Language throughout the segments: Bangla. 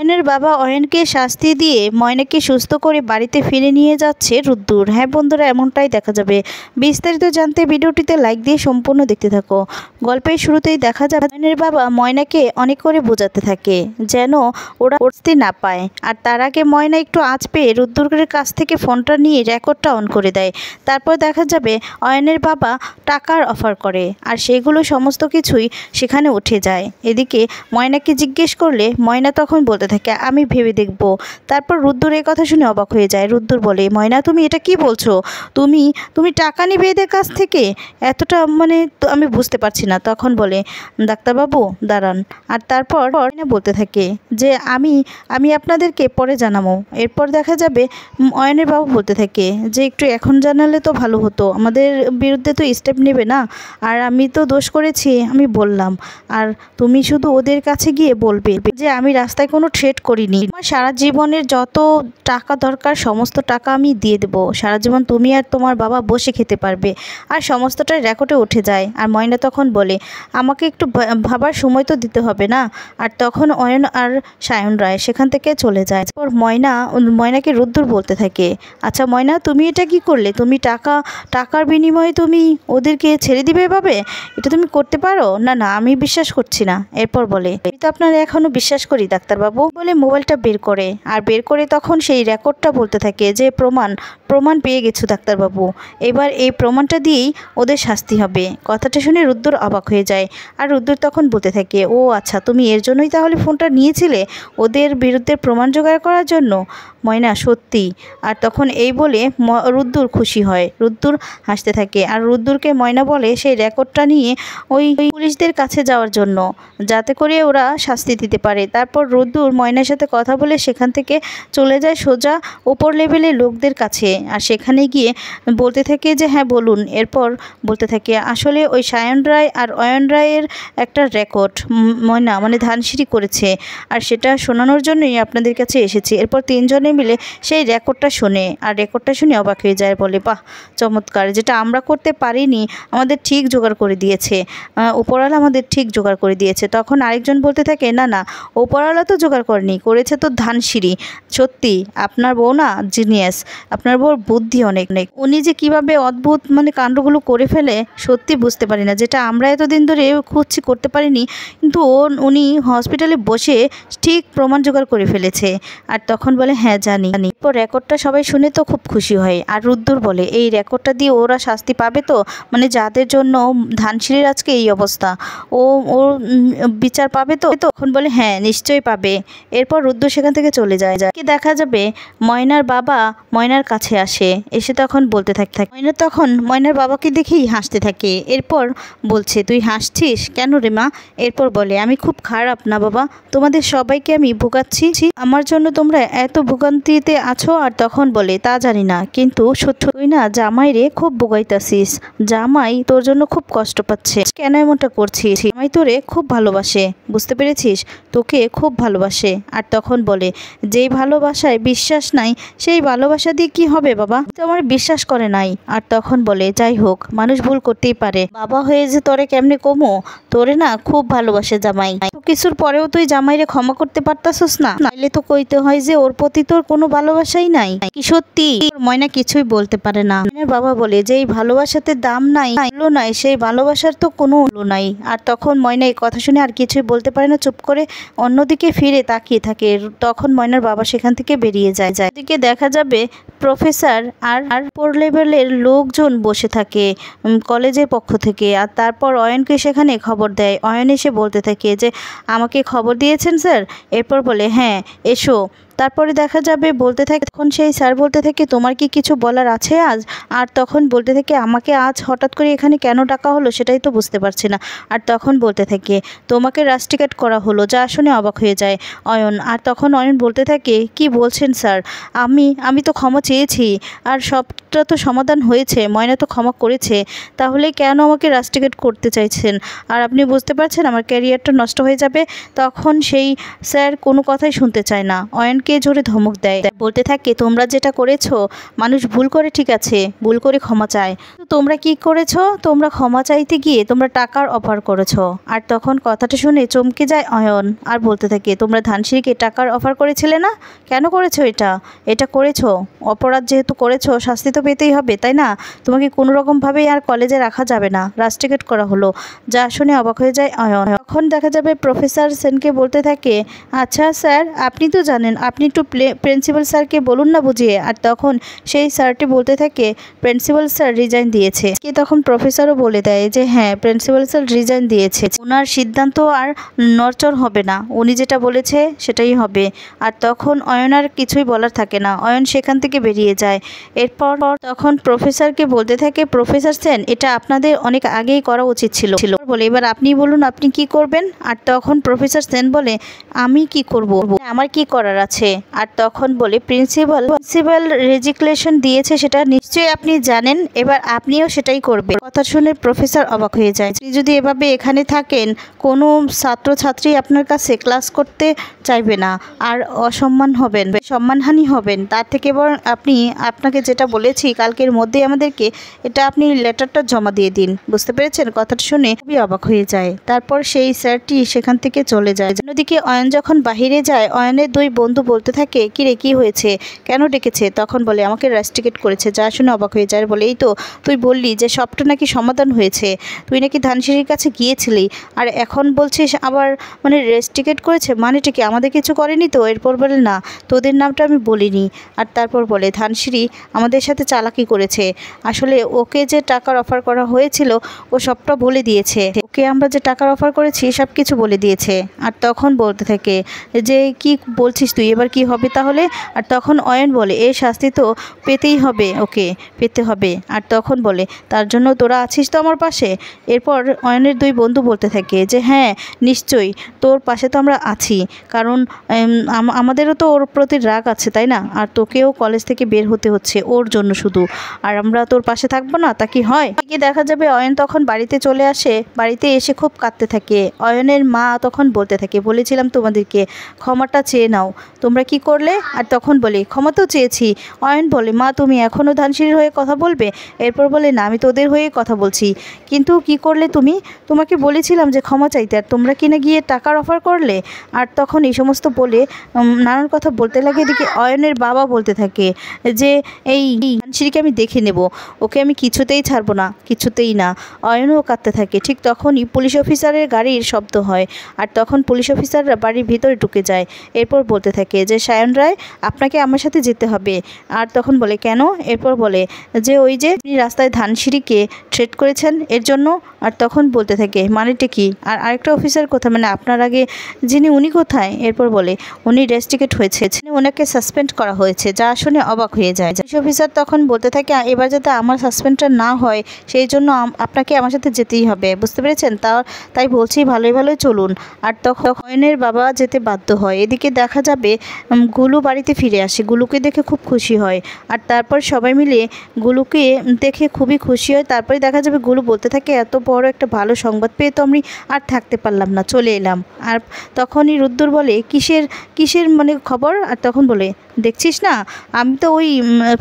অয়নের বাবা অয়নকে শাস্তি দিয়ে ময়নাকে সুস্থ করে বাড়িতে ফিরে নিয়ে যাচ্ছে রুদ্দুর। হ্যাঁ বন্ধুরা, এমনটাই দেখা যাবে। বিস্তারিত জানতে ভিডিওটিতে লাইক দিয়ে সম্পূর্ণ দেখতে থাকো। গল্পের শুরুতেই দেখা যাবে অয়নের বাবা ময়নাকে অনেক করে বোঝাতে থাকে যেন ওরা উঠতে না পায়। আর তার আগে ময়না একটু আঁচ পেয়ে রুদ্দুরের কাছ থেকে ফোনটা নিয়ে রেকর্ডটা অন করে দেয়। তারপর দেখা যাবে অয়নের বাবা টাকার অফার করে আর সেগুলো সমস্ত কিছুই সেখানে উঠে যায়। এদিকে ময়নাকে জিজ্ঞেস করলে ময়না তখন বলতে থাকে আমি ভেবে দেখব। তারপর রুদ্দুর এই কথা শুনে অবাক হয়ে যায়। রুদ্দুর বলে ময়না তুমি এটা কি বলছো? তুমি টাকা নিবে এদের কাছ থেকে? এতটা আমি বুঝতে পারছি না। তখন বলে ডাক্তারবাবু দাঁড়ান। আর তারপর ময়না বলতে থাকে যে আমি আপনাদেরকে পরে জানাবো। এরপর দেখা যাবে অয়নের বাবু বলতে থাকে যে একটু এখন জানালে তো ভালো হতো, আমাদের বিরুদ্ধে তো স্টেপ নেবে না। আর আমি তো দোষ করেছি, আমি বললাম। আর তুমি শুধু ওদের কাছে গিয়ে বলবে যে আমি রাস্তায় কোনো ট্রেড করিনি। আমার সারা জীবনের যত টাকা দরকার সমস্ত টাকা আমি দিয়ে দেবো। সারা জীবন তুমি আর তোমার বাবা বসে খেতে পারবে। আর সমস্তটাই রেকর্ডে উঠে যায়। আর ময়না তখন বলে আমাকে একটু ভাবার সময় তো দিতে হবে না। আর তখন অয়ন আর সায়ন রায় সেখান থেকে চলে যায়। তারপর ময়নাকে রুদ্দুর বলতে থাকে আচ্ছা ময়না তুমি এটা কি করলে? তুমি টাকার বিনিময়ে তুমি ওদেরকে ছেড়ে দিবে এভাবে? এটা তুমি করতে পারো? না না, আমি বিশ্বাস করছি না। এরপর বলে আমি তো আপনারা এখনো বিশ্বাস করি ডাক্তারবাবু বলে মোবাইলটা বের করে তখন সেই রেকর্ডটা বলতে থাকে যে প্রমাণ পেয়ে গেছো ডাক্তারবাবু, এবার এই প্রমাণটা দিয়েই ওদের শাস্তি হবে। কথাটা শুনে রুদ্দুর অবাক হয়ে যায়। আর রুদ্দুর তখন বলতে থাকে ও আচ্ছা, তুমি এর জন্যই তাহলে ফোনটা নিয়েছিলে, ওদের বিরুদ্ধে প্রমাণ জোগাড় করার জন্য? ময়না সত্যি। আর তখন এই বলে রুদ্দুর খুশি হয়। রুদ্দুর হাসতে থাকে। আর রুদ্দুরকে ময়না বলে সেই রেকর্ডটা নিয়ে ওই পুলিশদের কাছে যাওয়ার জন্য, যাতে করে ওরা শাস্তি দিতে পারে। তারপর রুদ্দুর ময়নার সাথে কথা বলে সেখান থেকে চলে যায় সোজা ওপর লেভেলের লোকদের কাছে। আর সেখানে গিয়ে বলতে থাকে যে হ্যাঁ বলুন। এরপর বলতে থাকে আসলে ওই সায়ন রায় আর অয়ন রায়ের একটা রেকর্ড ময়না ধানসিঁড়ি করেছে, আর সেটা শোনানোর জন্যই আপনাদের কাছে এসেছি। এরপর তিনজনে মিলে সেই রেকর্ডটা শোনে। আর রেকর্ডটা শুনে অবাক হয়ে যায়, বলে বাহ চমৎকার, যেটা আমরা করতে পারিনি আমাদের ঠিক জোগাড় করে দিয়েছে, উপরওয়ালা আমাদের ঠিক জোগাড় করে দিয়েছে। তখন আরেকজন বলতে থাকে না না, উপরওয়ালা তো জোগাড় করেনি, করেছে তো ধানসিঁড়ি। সত্যি আপনার বউ না জিনিয়াস, আপনার বউর বুদ্ধি অনেক। উনি যে কীভাবে অদ্ভুত কাণ্ডগুলো করে ফেলে সত্যি বুঝতে পারি না, যেটা আমরা এতদিন ধরে খুঁজছি করতে পারিনি, কিন্তু উনি হসপিটালে বসে ঠিক প্রমাণ জোগাড় করে ফেলেছে। আর তখন বলে হ্যাঁ জানি। এরপর রেকর্ডটা সবাই শুনে তো খুব খুশি হয়। আর রুদ্দুর বলে এই রেকর্ডটা দিয়ে ওরা শাস্তি পাবে তো, যাদের জন্য ধানসিঁড়ির আজকে এই অবস্থা, ও বিচার পাবে তো? তখন বলে হ্যাঁ নিশ্চয়ই পাবে। এরপর রুদ্দুর সেখান থেকে চলে যায়। দেখা যাবে ময়নার বাবা ময়নার কাছে আসে, এসে তখন বলতে থাকে ময়না তখন ময়নার বাবাকে দেখেই হাসতে থাকে। এরপর বলছে তুই হাসছিস কেন রে মা? এরপর বলে আমি খুব খারাপ না বাবা, তোমাদের সবাইকে আমি ভোগাচ্ছি, আমার জন্য তোমরা এত ভোগান্তিতে আছো। আর তখন বলে তা জানি না, কিন্তু সত্যি তুই না জামাই রে খুব ভোগাইতাছিস, জামাই তোর জন্য খুব কষ্ট পাচ্ছে, কেন এমনটা করছিস? জামাই তোরে খুব ভালোবাসে, বুঝতে পেরেছিস? তোকে খুব ভালোবাসে। আর তখন বলে যেই ভালোবাসায় বিশ্বাস নাই সেই ভালোবাসা দিয়ে কি হবে বাবা? তো আমার বিশ্বাস করে নাই। আর তখন বলে যাই হোক, মানুষ ভুল করতেই পারে, বাবা হয়ে যে তোরে কেমনে কমো, তোরে না খুব ভালোবাসে জামাই, কিছুর পরেও তুই জামাইরে ক্ষমা করতে পারতাছস না? নাইলে তো কইতে হয় যে ওর প্রতি তোর কোনো ভালোবাসাই নাই। কি সত্যি? ময়না কিছুই বলতে পারে না। বাবা বলে যে এই ভালোবাসাতে দাম নাই, মূল্য নাই, সেই ভালোবাসার তো কোনো মূল্য নাই। আর তখন ময়না এই কথা শুনে আর কিছুই বলতে পারে না, চুপ করে অন্যদিকে ফিরে তাকিয়ে থাকে। তখন ময়নার বাবা সেখান থেকে বেরিয়ে যায়। এদিকে দেখা যাবে প্রফেসর আর উপর লেভেলের লোকজন বসে থাকে কলেজের পক্ষ থেকে। আর তারপর অয়নকে সেখানে খবর দেয়। অয়ন এসে বলতে থাকে যে আমাকে খবর দিয়েছেন স্যার? এরপর বলে হ্যাঁ এসো। তারপরে দেখা যাবে বলতে থাকে তখন সেই স্যার বলতে থাকে তোমার কি কিছু বলার আছে আজ? আর তখন বলতে থাকে আমাকে আজ হঠাৎ করে এখানে কেন ডাকা হলো সেটাই তো বুঝতে পারছি না। আর তখন বলতে থাকে তোমাকে রাস্টিকেট করা হলো, যা শুনে অবাক হয়ে যায় অয়ন। আর তখন অয়ন বলতে থাকে কি বলছেন স্যার? আমি তো ক্ষমা চেয়েছি, আর সবটা তো সমাধান হয়েছে, ময়না তো ক্ষমা করেছে, তাহলে কেন আমাকে রাস্টিকেট করতে চাইছেন? আর আপনি বুঝতে পারছেন আমার ক্যারিয়ারটা নষ্ট হয়ে যাবে। তখন সেই স্যার কোনো কথাই শুনতে চায় না, অয়নকে দুজনকে জোরে ধমক দেয়, বলতে থাকে তোমরা যেটা করেছো, মানুষ ভুল করে ঠিক আছে, ভুল করে ক্ষমা চায়, তোমরা কি করেছো, তোমরা ক্ষমা চাইতে গিয়ে তোমরা টাকার অফার করেছো। আর তখন কথাটা শুনে চমকে যায় অয়ন আর বলতে থাকে তোমরা ধানসিঁড়িকে টাকার অফার করেছিলে না, কেন করেছো এটা করেছো, অপরাধ যেহেতু করেছো শাস্তি তো পেতেই হবে তাই না, তোমাকে কোনো রকমভাবেই আর কলেজে রাখা যাবে না, রাস্টিকেট করা হলো। যা শুনে অবাক হয়ে যায় অয়ন। তখন দেখা যাবে প্রফেসর সেনকে বলতে থাকে আচ্ছা স্যার আপনি তো জানেন, আপনি একটু প্রিন্সিপাল স্যারকে বলুন না বুঝিয়ে। আর তখন সেই স্যারটি বলতে থাকে প্রিন্সিপাল স্যার রিজাইন দিয়েছে। তখন প্রফেসরও বলে দেয় যে হ্যাঁ প্রিন্সিপাল স্যার রিজাইন দিয়েছে, ওনার সিদ্ধান্ত আর নড়চড় হবে না, উনি যেটা বলেছে সেটাই হবে। আর তখন অয়ন আর কিছুই বলার থাকে না, অয়ন সেখান থেকে বেরিয়ে যায়। এরপর তখন প্রফেসরকে বলতে থাকে প্রফেসর সেন এটা আপনাদের অনেক আগেই করা উচিত ছিল বলে, এবার আপনি বলুন আপনি কি করবেন। আর তখন প্রফেসর সেন বলে আমি কি করব, আমার কি করার আছে। আর তখন বলে প্রিন্সিপাল রেজিগনেশন দিয়েছে সেটা নিশ্চয়ই আপনি জানেন, এবার আপনিও সেটাই করবেন। কথা শুনে প্রফেসর অবাক হয়ে যায়, আপনি যদি এভাবে এখানে থাকেন কোনো ছাত্রছাত্রী আপনার কাছে ক্লাস করতে চাইবে না আর অসম্মান হবেন, সম্মানহানি হবেন, তার থেকে বরং আপনাকে যেটা বলেছি কালকের মধ্যেই আমাদেরকে এটা আপনি লেটারটা জমা দিয়ে দিন, বুঝতে পেরেছেন। কথাটা শুনে খুবই অবাক হয়ে যায়। তারপর সেই স্যারটি সেখান থেকে চলে যায়। অন্যদিকে অয়ন যখন বাহিরে যায় অয়নের দুই বন্ধু বলতে থাকে কিরে কি হয়েছে, কেন ডেকেছে। তখন বলে আমাকে রাস্টিকেট করেছে। যা শুনে অবাক হয়ে যায়, বলে এই তো তুই বললি যে সবটা নাকি সমাধান হয়েছে, তুই নাকি ধানসিঁড়ির কাছে গিয়েছিলি আর এখন বলছিস আবার মানে রেস্টিকেট করেছে, মানেটা কি আমাদের কিছু করেনি তো। এরপর বলে না তোদের নামটা আমি বলিনি। আর তারপর বলে ধানসিঁড়ি আমাদের সাথে চালাকি করেছে, আসলে ওকে যে টাকার অফার করা হয়েছিল ও সবটা বলে দিয়েছে, ওকে আমরা যে টাকার অফার করেছি সব কিছু বলে দিয়েছে। আর তখন বলতে থাকে যে কি বলছিস তুই, এবার কি হবে তাহলে। আর তখন অয়ন বলে এই শাস্তি তো পেতেই হবে, ওকে পেতে হবে। আর তখন বলে তার জন্য তোরা আছিস তো আমার পাশে। এরপর অয়নের দুই বন্ধু বলতে থাকে যে হ্যাঁ নিশ্চয়ই তোর পাশে তো আমরা আছি, কারণ আমাদেরও তো ওর প্রতি রাগ আছে তাই না, আর তোকেও কলেজ থেকে বের হতে হচ্ছে ওর জন্য শুধু, আর আমরা তোর পাশে থাকবো না তা কি হয়। দেখা যাবে অয়ন তখন বাড়িতে চলে আসে, বাড়িতে এসে খুব কাঁদতে থাকে। অয়নের মা তখন বলতে থাকে বলেছিলাম তোমাদেরকে ক্ষমাটা চেয়ে নাও, তোমরা কি করলে। আর তখন বলে ক্ষমা তো চেয়েছি। অয়ন বলে মা তুমি এখনও ধানসিঁড়ির হয়ে কথা বলবে। এরপর বলে না আমি তোদের হয়ে কথা বলছি, কিন্তু কি করলে তুমি, তোমাকে বলেছিলাম যে ক্ষমা চাইতে আর তোমরা কিনা গিয়ে টাকার অফার করলে। আর তখন এই সমস্ত বলে নানান কথা বলতে লাগে। এদিকে অয়নের বাবা বলতে থাকে যে এই ধানসিঁড়িকে আমি দেখে নেব, ওকে আমি কিছুতেই ছাড়বো না, কিছুতেই না। অয়নও কাঁদতে থাকে। ঠিক তখনই পুলিশ অফিসারের গাড়ির শব্দ হয় আর তখন পুলিশ অফিসাররা বাড়ির ভিতরে ঢুকে যায়। এরপর বলতে থাকে যে সায়ন রায় আপনাকে আমার সাথে যেতে হবে। আর তখন বলে কেন। এরপর বলে যে ওই যে আপনি রাস্তায় ধানসিঁড়িকে থ্রেট করেছেন এর জন্য। আর তখন বলতে থাকে মানেটা কি, আর আরেকটা অফিসার কোথায়, মানে আপনার আগে যিনি উনি কোথায়। এরপর বলে উনি রেস্টিকেট হয়েছে, ওনাকে সাসপেন্ড করা হয়েছে। যা শুনে অবাক হয়ে যায় পুলিশ অফিসার। তখন বলতে থাকে এবার যাতে আমার সাসপেন্ডটা না হয় সেই জন্য আপনাকে আমার সাথে যেতেই হবে, বুঝতে পেরেছেন, তাই বলছি ভালোই চলুন। আর তখন অয়নের বাবা যেতে বাধ্য হয়। এদিকে দেখা যাবে গুলু বাড়িতে ফিরে আসে, গুলুকে দেখে খুব খুশি হয়। আর তারপর সবাই মিলে গুলুকে দেখে খুবই খুশি হয়। তারপরে দেখা যাবে গুলু বলতে থাকে এত বড় একটা ভালো সংবাদ পেয়ে তো আমি আর থাকতে পারলাম না, চলে এলাম। আর তখনই রুদ্দুর বলে কিসের মানে খবর। আর তখন বলে দেখছিস না, আমি তো ওই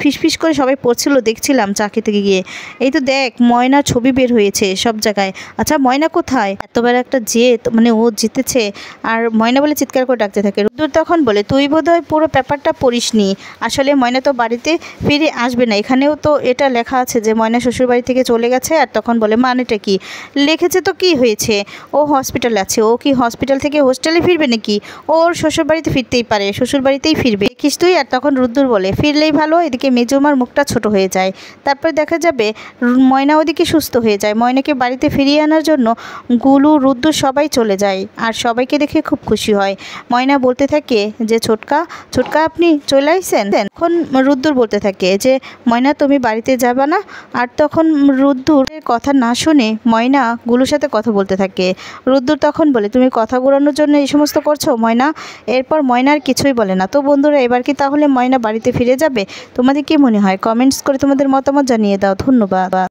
ফিসফিস করে সবাই পড়ছিল দেখছিলাম চা খেতে গিয়ে, এই তো দেখ ময়নার ছবি বের হয়েছে সব জায়গায়। আচ্ছা ময়না কোথায়, এতবার একটা জেদ, মানে ও জিতেছে আর ময়না বলে চিৎকার করে ডাকতে থাকে। রুদ্দুর তখন বলে তুই বোধহয় পুরো ব্যাপারটা পড়িসনি, আসলে ময়না তো বাড়িতে ফিরে আসবে না, এখানেও তো এটা লেখা আছে যে ময়না শ্বশুরবাড়ি থেকে চলে গেছে। আর তখন বলে মানেটা কি, লিখেছে তো কি হয়েছে, ও হসপিটালে আছে, ও কি হসপিটাল থেকে হোস্টেলে ফিরবে নাকি, ওর শ্বশুরবাড়িতে ফিরতেই পারে, শ্বশুরবাড়িতেই ফিরবে, দেখিস তুই। আর তখন রুদ্দুর বলে ফিরলেই ভালো। এদিকে মেজুমার মুখটা ছোট হয়ে যায়। তারপর দেখা যাবে ময়না ওদিকে সুস্থ হয়ে যায়। ময়নাকে বাড়িতে ফিরিয়ে আনার জন্য গুলু রুদ্দুর সবাই চলে যায় আর সবাইকে দেখে খুব খুশি হয়। ময়না বলতে থাকে যে ছোটকা আপনি চলে আসছেন। তখন রুদ্দুর বলতে থাকে যে ময়না তুমি বাড়িতে যাবা না। আর তখন রুদ্দুরের কথা না শুনে ময়না গুলুর সাথে কথা বলতে থাকে। রুদ্দুর তখন বলে তুমি কথা ঘোরানোর জন্য এই সমস্ত করছো ময়না। এরপর ময়না আর কিছুই বলে না। তো বন্ধুরা এবার কি তাহলে ময়না বাড়িতে ফিরে যাবে, তোমাদের কি মনে হয় কমেন্টস করে তোমাদের মতামত জানিয়ে দাও। ধন্যবাদ।